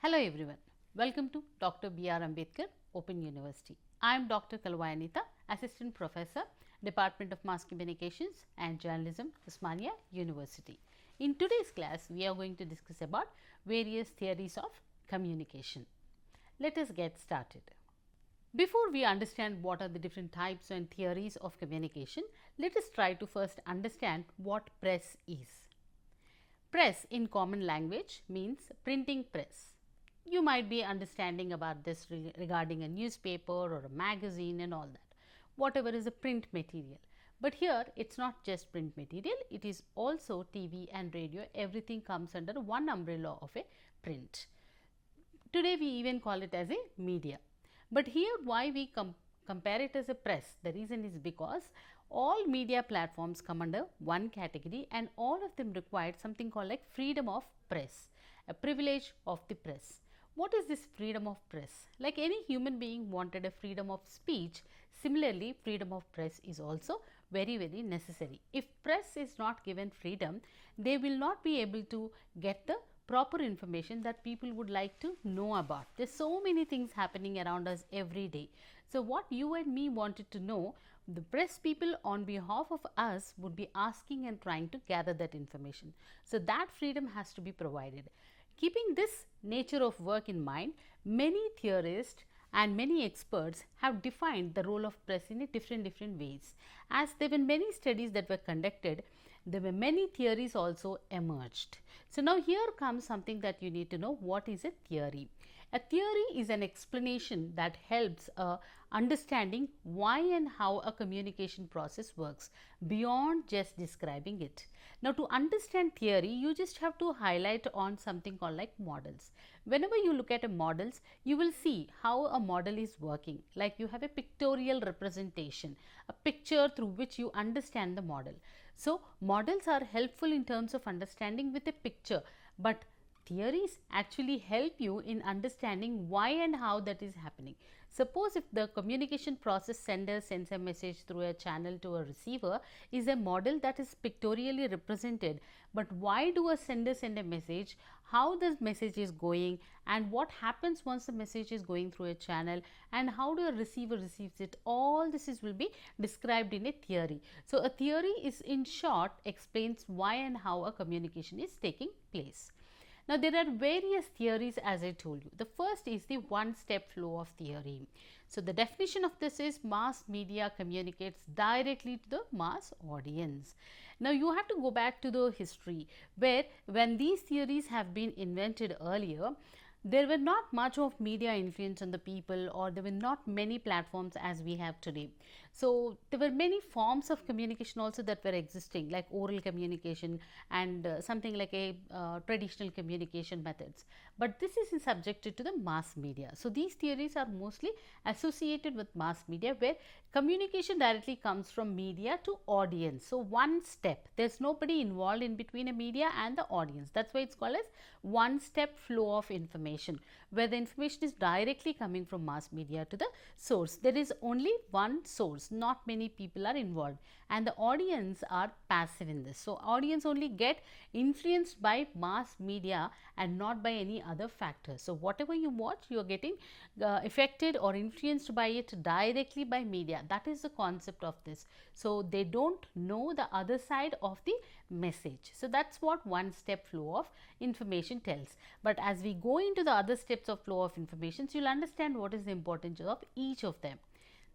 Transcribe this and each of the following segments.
Hello everyone, welcome to Dr. B.R. Ambedkar Open University. I am Dr. Kalwayanita, Assistant Professor, Department of Mass Communications and Journalism, Osmania University. In today's class, we are going to discuss about various theories of communication. Let us get started. Before we understand what are the different types and theories of communication, let us try to first understand what press is. Press in common language means printing press. You might be understanding about this regarding a newspaper or a magazine and all that, whatever is a print material. But here it is not just print material, it is also TV and radio, everything comes under one umbrella of a print. Today we even call it as a media. But here why we compare it as a press, the reason is because all media platforms come under one category and all of them require something called like freedom of press, a privilege of the press. What is this freedom of press? Like any human being wanted a freedom of speech, similarly freedom of press is also very necessary. If press is not given freedom, they will not be able to get the proper information that people would like to know about. There are so many things happening around us every day. So, what you and me wanted to know, the press people on behalf of us would be asking and trying to gather that information. So, that freedom has to be provided. Keeping this nature of work in mind, many theorists and many experts have defined the role of press in a different ways. As there were many studies that were conducted, there were many theories also emerged. So, now here comes something that you need to know, what is a theory. A theory is an explanation that helps understanding why and how a communication process works beyond just describing it. Now, to understand theory, you just have to highlight on something called like models. Whenever you look at a models, you will see how a model is working. Like you have a pictorial representation, a picture through which you understand the model. So, models are helpful in terms of understanding with a picture, but theories actually help you in understanding why and how that is happening. Suppose if the communication process sender sends a message through a channel to a receiver is a model that is pictorially represented, but why do a sender send a message, how the message is going and what happens once the message is going through a channel and how the receiver receives it, all this will be described in a theory. So, a theory is in short explains why and how a communication is taking place. Now, there are various theories as I told you. The first is the one-step flow of theory. So, the definition of this is mass media communicates directly to the mass audience. Now, you have to go back to the history where when these theories have been invented earlier, there were not much of media influence on the people or there were not many platforms as we have today. So, there were many forms of communication also that were existing like oral communication and something like a traditional communication methods, but this is subjected to the mass media. So, these theories are mostly associated with mass media where communication directly comes from media to audience. So, one step, there is nobody involved in between a media and the audience, that is why it is called as one step flow of information, where the information is directly coming from mass media to the source. There is only one source, not many people are involved and the audience are passive in this. So, audience only get influenced by mass media and not by any other factors. So, whatever you watch, you are getting affected or influenced by it directly by media. That is the concept of this. So, they do not know the other side of the message. So, that is what one step flow of information tells. But as we go into the other steps of flow of information, you will understand what is the importance of each of them.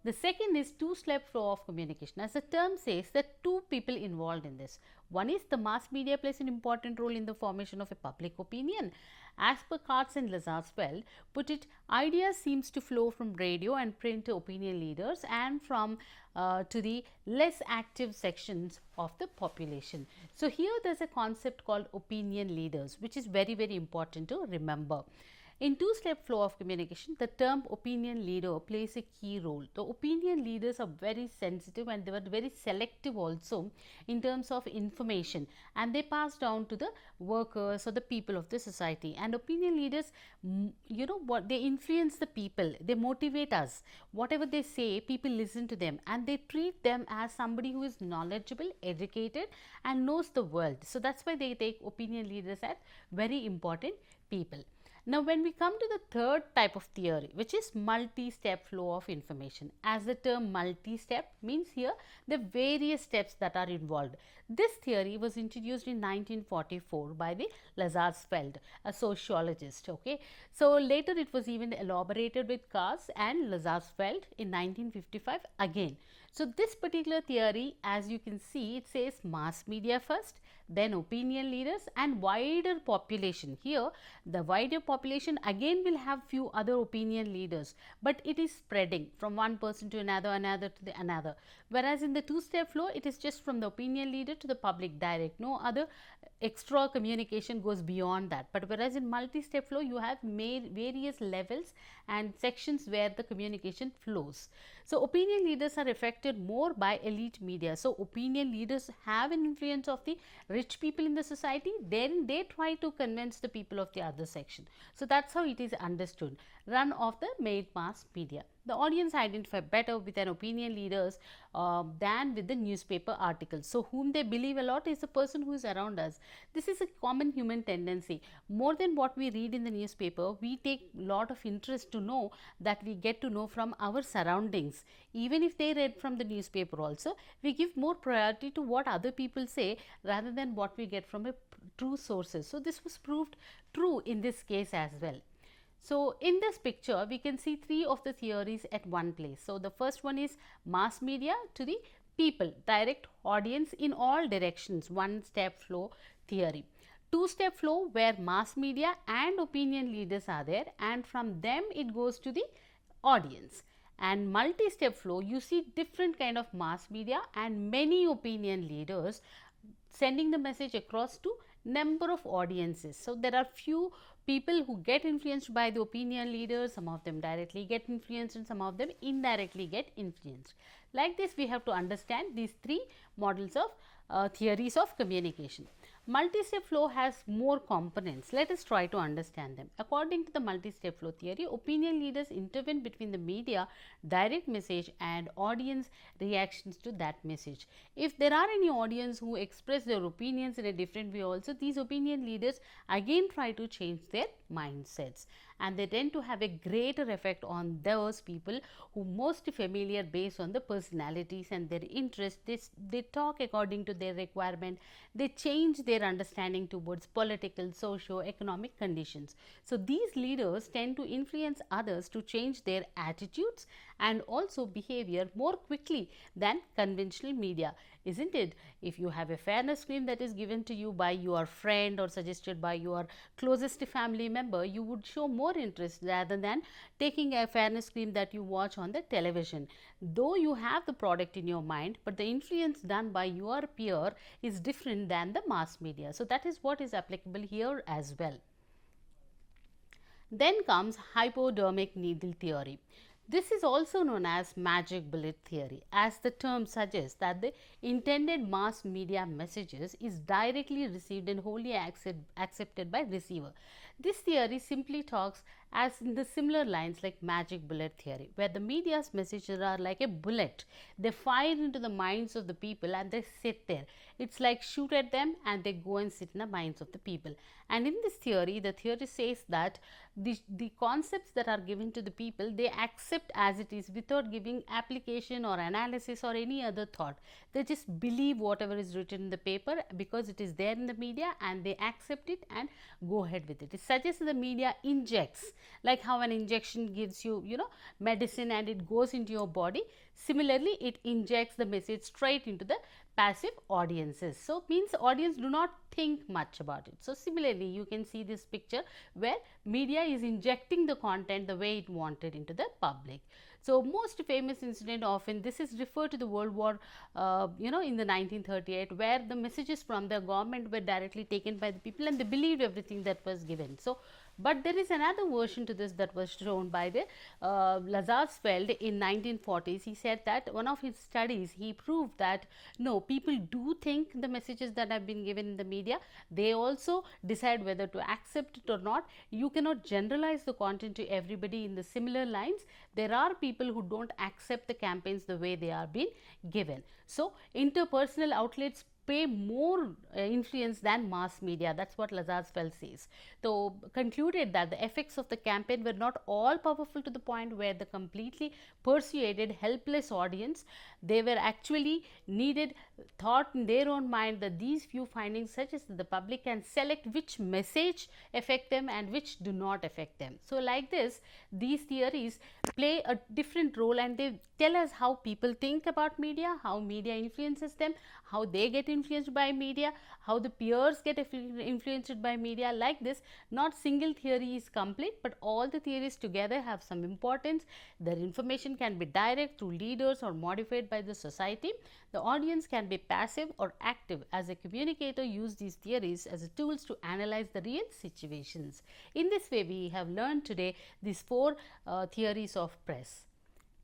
The second is two-step flow of communication. As the term says, there are two people involved in this. One is the mass media plays an important role in the formation of a public opinion. As per Katz and Lazarsfeld put it, ideas seems to flow from radio and print opinion leaders and from to the less active sections of the population. So, here there is a concept called opinion leaders, which is very important to remember. In two-step flow of communication, the term opinion leader plays a key role. The opinion leaders are very sensitive and they were very selective also in terms of information and they pass down to the workers or the people of the society. And opinion leaders, you know what, they influence the people, they motivate us. Whatever they say, people listen to them and they treat them as somebody who is knowledgeable, educated and knows the world. So, that is why they take opinion leaders as very important people. Now, when we come to the third type of theory, which is multi-step flow of information, as the term multi-step means here the various steps that are involved. This theory was introduced in 1944 by the Lazarsfeld, a sociologist. Okay, so later it was even elaborated with Kars and Lazarsfeld in 1955 again. So this particular theory, as you can see, it says mass media first, then opinion leaders and wider population. Here the wider population again will have few other opinion leaders, but it is spreading from one person to another, another to the another, whereas in the two-step flow it is just from the opinion leader to the public direct, no other extra communication goes beyond that. But whereas in multi-step flow you have various levels and sections where the communication flows. So opinion leaders are affected more by elite media. So opinion leaders have an influence of the rich people in the society, then they try to convince the people of the other section. So that's how it is understood. Run of the main mass media. The audience identify better with an opinion leaders than with the newspaper articles. So whom they believe a lot is the person who is around us. This is a common human tendency. More than what we read in the newspaper, we take lot of interest to know that we get to know from our surroundings. Even if they read from the newspaper also, we give more priority to what other people say rather than what we get from a true sources. So this was proved true in this case as well. So in this picture we can see three of the theories at one place. So the first one is mass media to the people, direct audience in all directions, one step flow theory. Two-step flow where mass media and opinion leaders are there, and from them it goes to the audience. And multi-step flow, you see different kind of mass media and many opinion leaders sending the message across to number of audiences. So there are few people who get influenced by the opinion leaders, some of them directly get influenced and some of them indirectly get influenced. Like this we have to understand these three models of theories of communication. Multi-step flow has more components. Let us try to understand them. According to the multi-step flow theory, opinion leaders intervene between the media, direct message and audience reactions to that message. If there are any audience who express their opinions in a different way also, these opinion leaders again try to change their mindsets, and they tend to have a greater effect on those people who most familiar based on the personalities and their interests. They talk according to their requirement, they change their understanding towards political, socio-economic conditions. So these leaders tend to influence others to change their attitudes and also behavior more quickly than conventional media, isn't it? If you have a fairness claim that is given to you by your friend or suggested by your closest family member, you would show more interest rather than taking a fairness claim that you watch on the television. Though you have the product in your mind, but the influence done by your peer is different than the mass media. So that is what is applicable here as well. Then comes hypodermic needle theory. This is also known as magic bullet theory, as the term suggests that the intended mass media messages is directly received and wholly accepted by receiver. This theory simply talks as in the similar lines like magic bullet theory, where the media's messages are like a bullet. They fire into the minds of the people and they sit there. It's like shoot at them and they go and sit in the minds of the people. And in this theory, the theory says that the concepts that are given to the people, they accept as it is without giving application or analysis or any other thought. They just believe whatever is written in the paper because it is there in the media, and they accept it and go ahead with it. It suggests that the media injects, like how an injection gives you, medicine and it goes into your body. Similarly, it injects the message straight into the passive audiences. So means audience do not think much about it. So similarly, you can see this picture where media is injecting the content the way it wanted into the public. So most famous incident, often this is referred to the World War, in the 1938, where the messages from the government were directly taken by the people and they believed everything that was given. So but there is another version to this that was shown by the Lazarsfeld in 1940s. He said that one of his studies, he proved that no, people do think the messages that have been given in the media. They also decide whether to accept it or not. You cannot generalize the content to everybody in the similar lines. There are people who don't accept the campaigns the way they are being given. So interpersonal outlets pay more influence than mass media. That's what Lazarsfeld says. So concluded that the effects of the campaign were not all powerful to the point where the completely persuaded helpless audience, they were actually needed, thought in their own mind that these few findings such as the public can select which message affect them and which do not affect them. So like this, these theories play a different role, and they tell us how people think about media, how media influences them, how they get influenced by media, how the peers get influenced by media. Like this, not single theory is complete, but all the theories together have some importance. Their information can be direct through leaders or modified by the society. The audience can be passive or active. As a communicator, use these theories as tools to analyze the real situations. In this way, we have learned today these four theories of press.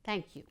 Thank you.